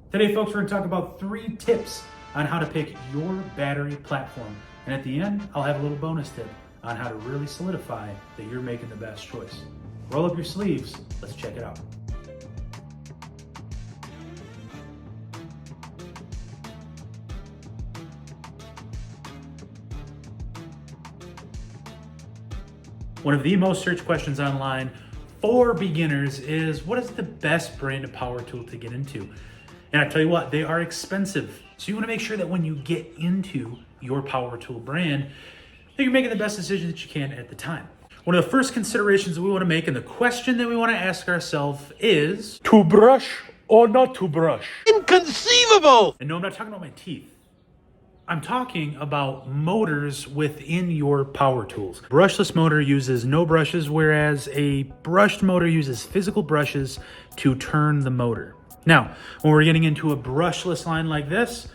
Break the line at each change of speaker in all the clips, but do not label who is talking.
Today, folks, we're going to talk about 3 tips on how to pick your battery platform. And at the end, I'll have a little bonus tip on how to really solidify that you're making the best choice. Roll up your sleeves. Let's check it out. One of the most searched questions online for beginners is, what is the best brand of power tool to get into? And I tell you what, they are expensive. So you want to make sure that when you get into your power tool brand, that you're making the best decision that you can at the time. One of the first considerations that we want to make, and the question that we want to ask ourselves is, to brush or not to brush?
Inconceivable!
And no, I'm not talking about my teeth. I'm talking about motors within your power tools. Brushless motor uses no brushes, whereas a brushed motor uses physical brushes to turn the motor. Now, when we're getting into a brushless line like this,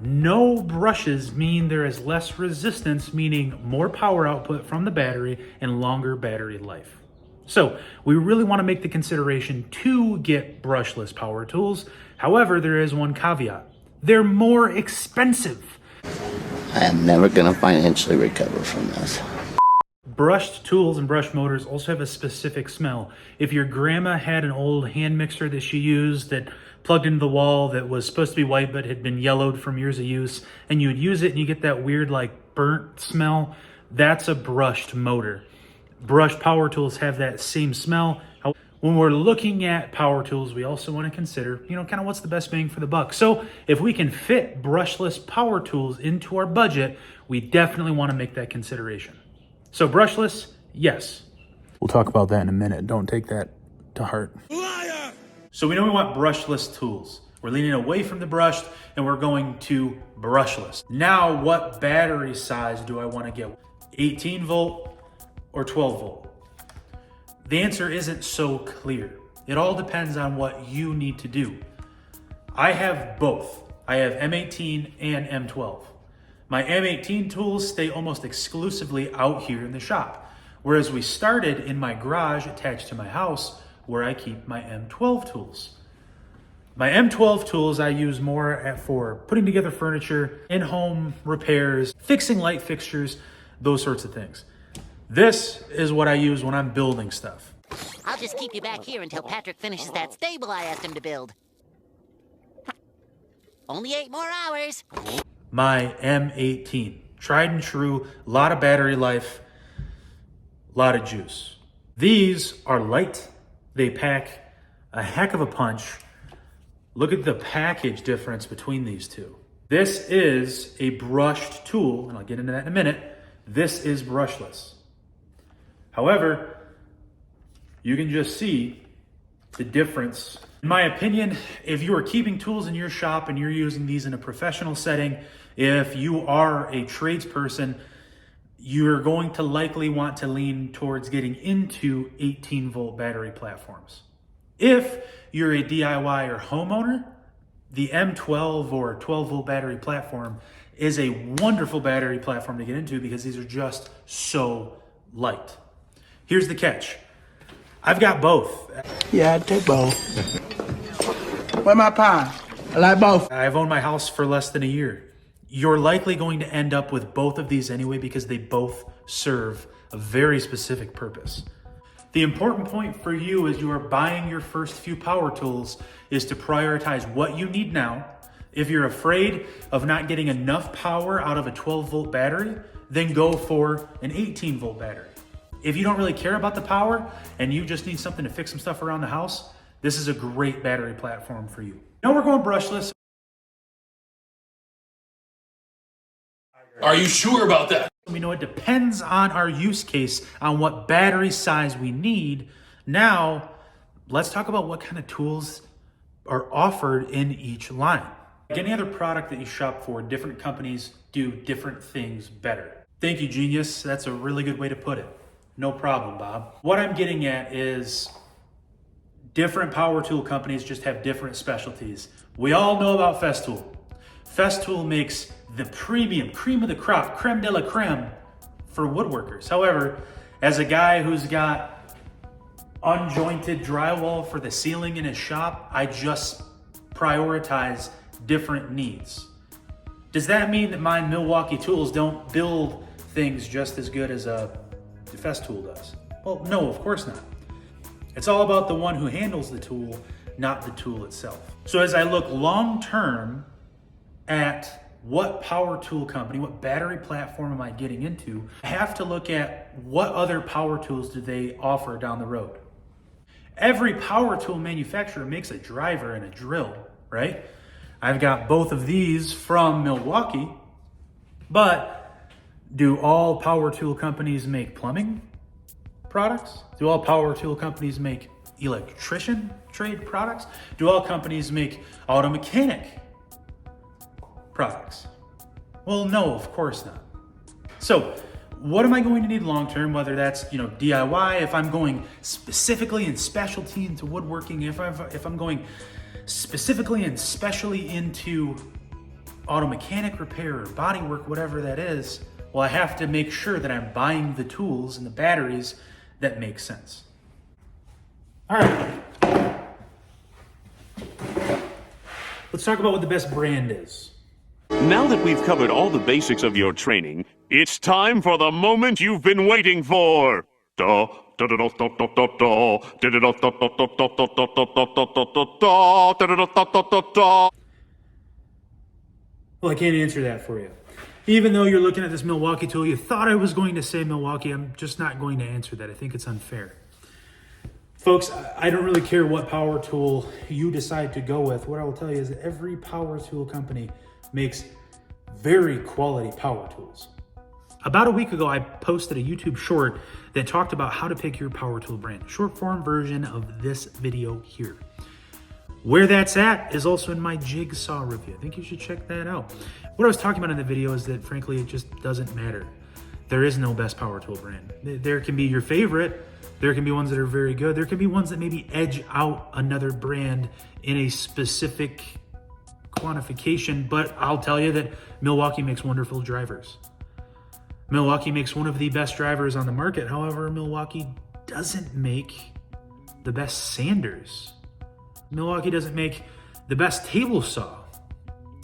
no brushes mean there is less resistance, meaning more power output from the battery and longer battery life. So we really want to make the consideration to get brushless power tools. However, there is one caveat. They're more expensive.
I am never going to financially recover from this.
Brushed tools and brush motors also have a specific smell. If your grandma had an old hand mixer that she used that plugged into the wall that was supposed to be white but had been yellowed from years of use, and you would use it and you get that weird like burnt smell, that's a brushed motor. Brushed power tools have that same smell. When we're looking at power tools, we also want to consider, kind of what's the best bang for the buck. So if we can fit brushless power tools into our budget, we definitely want to make that consideration. So brushless, yes. We'll talk about that in a minute. Don't take that to heart.
Liar!
So we know we want brushless tools. We're leaning away from the brushed and we're going to brushless. Now, what battery size do I want to get? 18 volt or 12 volt? The answer isn't so clear. It all depends on what you need to do. I have both. I have M18 and M12. My M18 tools stay almost exclusively out here in the shop, whereas we started in my garage attached to my house where I keep my M12 tools. My M12 tools I use more for putting together furniture, in-home repairs, fixing light fixtures, those sorts of things. This is what I use when I'm building stuff.
I'll just keep you back here until Patrick finishes that stable I asked him to build. Only 8 more hours.
My M18, tried and true, a lot of battery life, a lot of juice. These are light. They pack a heck of a punch. Look at the package difference between these two. This is a brushed tool, and I'll get into that in a minute. This is brushless. However, you can just see the difference. In my opinion, if you are keeping tools in your shop and you're using these in a professional setting, if you are a tradesperson, you're going to likely want to lean towards getting into 18 volt battery platforms. If you're a DIY or homeowner, the M12 or 12 volt battery platform is a wonderful battery platform to get into because these are just so light. Here's the catch. I've got both.
Yeah, I'd take both. Where my pie? I like both.
I've owned my house for less than a year. You're likely going to end up with both of these anyway because they both serve a very specific purpose. The important point for you as you are buying your first few power tools is to prioritize what you need now. If you're afraid of not getting enough power out of a 12 volt battery, then go for an 18 volt battery. If you don't really care about the power and you just need something to fix some stuff around the house, this is a great battery platform for you. Now we're going brushless.
Are you sure about that?
We know it depends on our use case, on what battery size we need. Now, let's talk about what kind of tools are offered in each line. Like any other product that you shop for, different companies do different things better. Thank you, genius. That's a really good way to put it. No problem, Bob. What I'm getting at is different power tool companies just have different specialties. We all know about Festool. Festool makes the premium, cream of the crop, creme de la creme for woodworkers. However, as a guy who's got unjointed drywall for the ceiling in his shop, I just prioritize different needs. Does that mean that my Milwaukee tools don't build things just as good as a Festool does? Well, no, of course not. It's all about the one who handles the tool, not the tool itself. So as I look long-term at what power tool company, what battery platform am I getting into, I have to look at what other power tools do they offer down the road. Every power tool manufacturer makes a driver and a drill, right? I've got both of these from Milwaukee, but do all power tool companies make plumbing products? Do all power tool companies make electrician trade products? Do all companies make auto mechanic products? Well, no, of course not. So what am I going to need long term, whether that's DIY, if I'm going specifically and specialty into woodworking, if I'm going specifically and specially into auto mechanic repair or body work, whatever that is, well, I have to make sure that I'm buying the tools and the batteries that make sense. All right. Let's talk about what the best brand is.
Now that we've covered all the basics of your training, it's time for the moment you've been waiting for.
Well, I can't answer that for you. Even though you're looking at this Milwaukee tool, you thought I was going to say Milwaukee. I'm just not going to answer that. I think it's unfair. Folks, I don't really care what power tool you decide to go with. What I will tell you is that every power tool company makes very quality power tools. About a week ago, I posted a YouTube short that talked about how to pick your power tool brand. Short form version of this video here. Where that's at is also in my Jigsaw review. I think you should check that out. What I was talking about in the video is that, frankly, it just doesn't matter. There is no best power tool brand. There can be your favorite. There can be ones that are very good. There can be ones that maybe edge out another brand in a specific quantification, but I'll tell you that Milwaukee makes wonderful drivers. Milwaukee makes one of the best drivers on the market. However, Milwaukee doesn't make the best sanders. Milwaukee doesn't make the best table saw.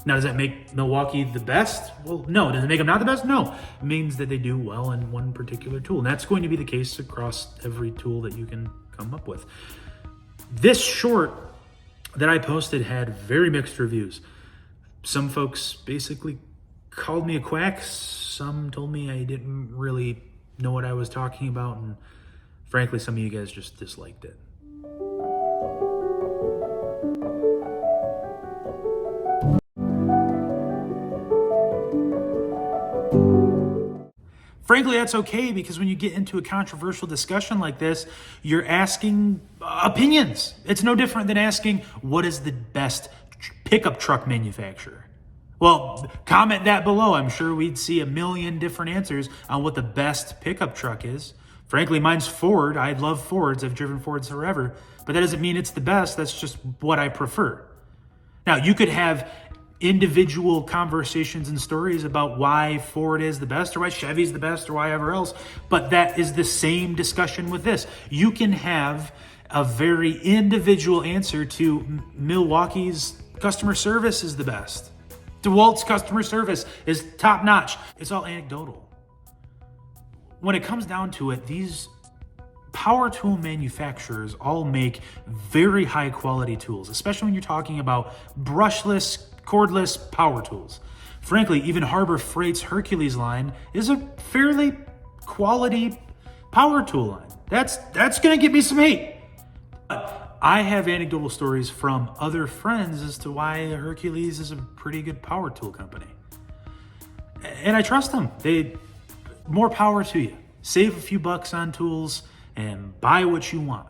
Now, does that make Milwaukee the best? Well, no. Does it make them not the best? No. It means that they do well in one particular tool. And that's going to be the case across every tool that you can come up with. This short that I posted had very mixed reviews. Some folks basically called me a quack. Some told me I didn't really know what I was talking about. And frankly, some of you guys just disliked it. Frankly, that's okay, because when you get into a controversial discussion like this, you're asking opinions. It's no different than asking, what is the best pickup truck manufacturer? Well, comment that below. I'm sure we'd see a million different answers on what the best pickup truck is. Frankly, mine's Ford. I love Fords. I've driven Fords forever. But that doesn't mean it's the best. That's just what I prefer. Now, you could have individual conversations and stories about why Ford is the best or why Chevy's the best or whatever else, but that is the same discussion with this. You can have a very individual answer to Milwaukee's customer service is the best. DeWalt's customer service is top notch. It's all anecdotal. When it comes down to it, these power tool manufacturers all make very high quality tools, especially when you're talking about brushless, cordless power tools. Frankly, even Harbor Freight's Hercules line is a fairly quality power tool line. That's gonna get me some hate. But I have anecdotal stories from other friends as to why Hercules is a pretty good power tool company. And I trust them. More power to you. Save a few bucks on tools and buy what you want.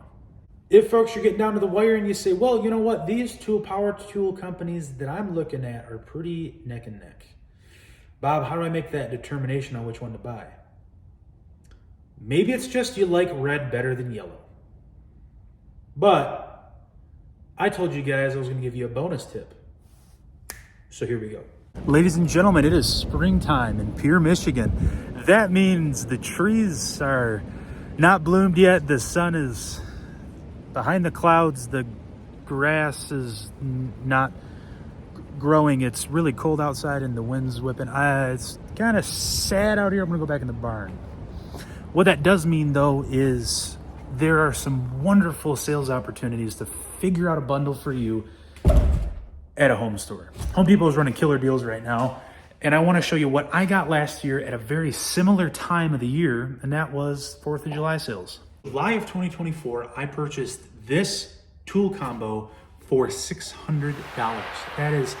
If folks, you're getting down to the wire and you say, well, you know what? These two power tool companies that I'm looking at are pretty neck and neck. Bob, how do I make that determination on which one to buy? Maybe it's just you like red better than yellow. But I told you guys I was going to give you a bonus tip. So here we go. Ladies and gentlemen, it is springtime in Pierre, Michigan. That means the trees are not bloomed yet. The sun is behind the clouds. The grass is not growing. It's really cold outside and the wind's whipping. It's kind of sad out here. I'm gonna go back in the barn. What that does mean though is there are some wonderful sales opportunities to figure out a bundle for you at a home store. Home Depot is running killer deals right now, and I want to show you what I got last year at a very similar time of the year, and that was 4th of July sales. July of 2024, I purchased this tool combo for $600. That is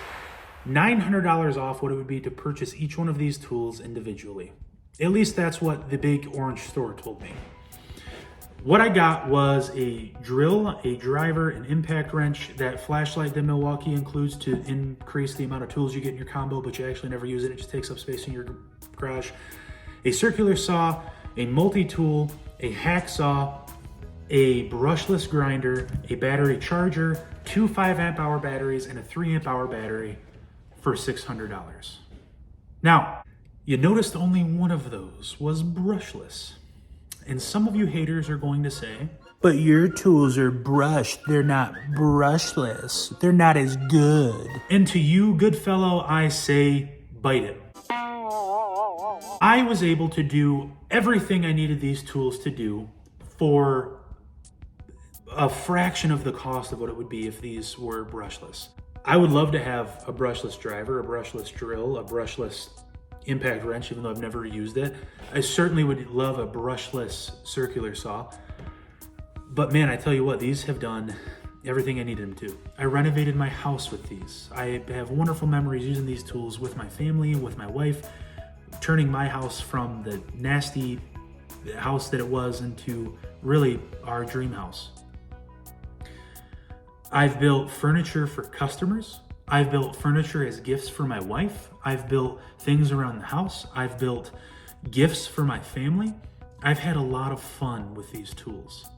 $900 off what it would be to purchase each one of these tools individually. At least that's what the big orange store told me. What I got was a drill, a driver, an impact wrench, that flashlight that Milwaukee includes to increase the amount of tools you get in your combo, but you actually never use it. It just takes up space in your garage. A circular saw, a multi-tool, a hacksaw, a brushless grinder, a battery charger, 2 5-amp-hour batteries, and a 3-amp-hour battery for $600. Now, you noticed only one of those was brushless. And some of you haters are going to say, but your tools are brushed. They're not brushless. They're not as good. And to you, good fellow, I say, bite it. I was able to do everything I needed these tools to do for a fraction of the cost of what it would be if these were brushless. I would love to have a brushless driver, a brushless drill, a brushless impact wrench, even though I've never used it. I certainly would love a brushless circular saw. But man, I tell you what, these have done everything I needed them to. I renovated my house with these. I have wonderful memories using these tools with my family, with my wife, turning my house from the nasty house that it was into really our dream house. I've built furniture for customers. I've built furniture as gifts for my wife. I've built things around the house. I've built gifts for my family. I've had a lot of fun with these tools.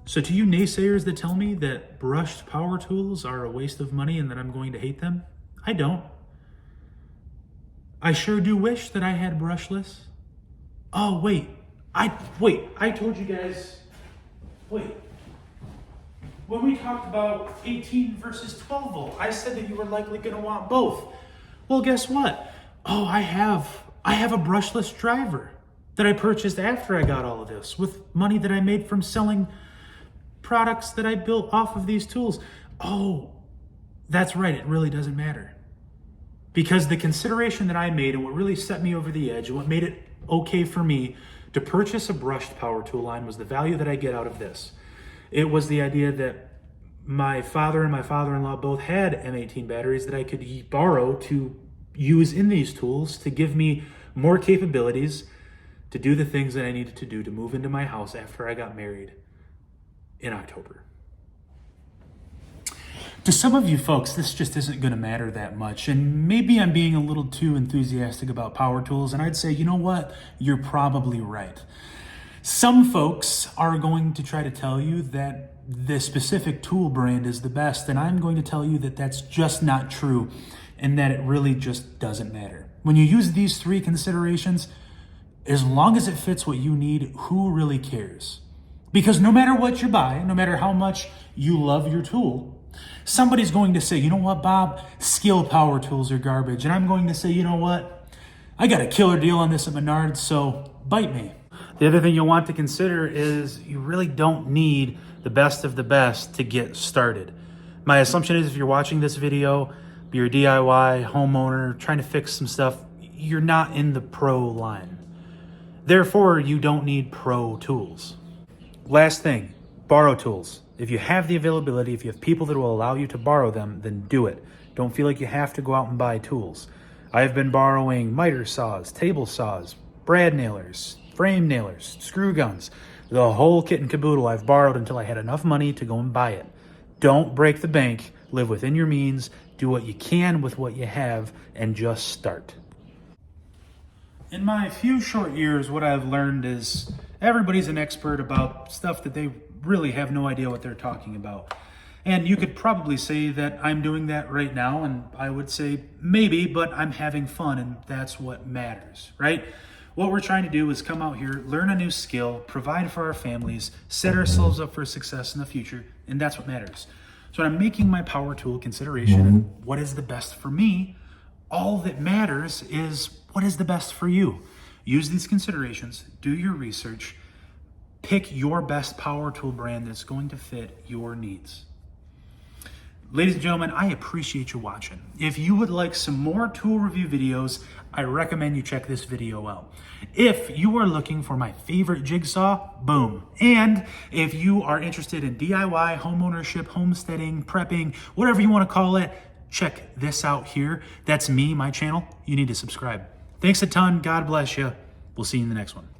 So to you naysayers that tell me that brushed power tools are a waste of money and that I'm going to hate them, I don't. I sure do wish that I had brushless. Oh, wait, I told you guys, when we talked about 18 versus 12 volt, I said that you were likely going to want both. Well, guess what? Oh, I have a brushless driver that I purchased after I got all of this with money that I made from selling products that I built off of these tools. Oh, that's right. It really doesn't matter. Because the consideration that I made and what really set me over the edge and what made it okay for me to purchase a brushed power tool line was the value that I get out of this. It was the idea that my father and my father-in-law both had M18 batteries that I could borrow to use in these tools to give me more capabilities to do the things that I needed to do to move into my house after I got married in October. To some of you folks, this just isn't going to matter that much, and maybe I'm being a little too enthusiastic about power tools, and I'd say, you know what? You're probably right. Some folks are going to try to tell you that the specific tool brand is the best, and I'm going to tell you that that's just not true and that it really just doesn't matter. When you use these three considerations, as long as it fits what you need, who really cares? Because no matter what you buy, no matter how much you love your tool, somebody's going to say, you know what, Bob, skill power tools are garbage. And I'm going to say, you know what, I got a killer deal on this at Menards, so bite me. The other thing you'll want to consider is you really don't need the best of the best to get started. My assumption is if you're watching this video, you're a DIY homeowner trying to fix some stuff, you're not in the pro line. Therefore, you don't need pro tools. Last thing, borrow tools. If you have the availability, if you have people that will allow you to borrow them, then do it. Don't feel like you have to go out and buy tools. I've been borrowing miter saws, table saws, brad nailers, frame nailers, screw guns, the whole kit and caboodle I've borrowed until I had enough money to go and buy it. Don't break the bank, live within your means, do what you can with what you have, and just start. In my few short years, what I've learned is everybody's an expert about stuff that they really have no idea what they're talking about. And you could probably say that I'm doing that right now, and I would say maybe, but I'm having fun, and that's what matters, right? What we're trying to do is come out here, learn a new skill, provide for our families, set ourselves up for success in the future, and that's what matters. So when I'm making my power tool consideration and what is the best for me, all that matters is what is the best for you. Use these considerations, do your research, pick your best power tool brand that's going to fit your needs. Ladies and gentlemen, I appreciate you watching. If you would like some more tool review videos, I recommend you check this video out. If you are looking for my favorite jigsaw, boom. And if you are interested in DIY, homeownership, homesteading, prepping, whatever you want to call it, check this out here. That's me, my channel. You need to subscribe. Thanks a ton. God bless you. We'll see you in the next one.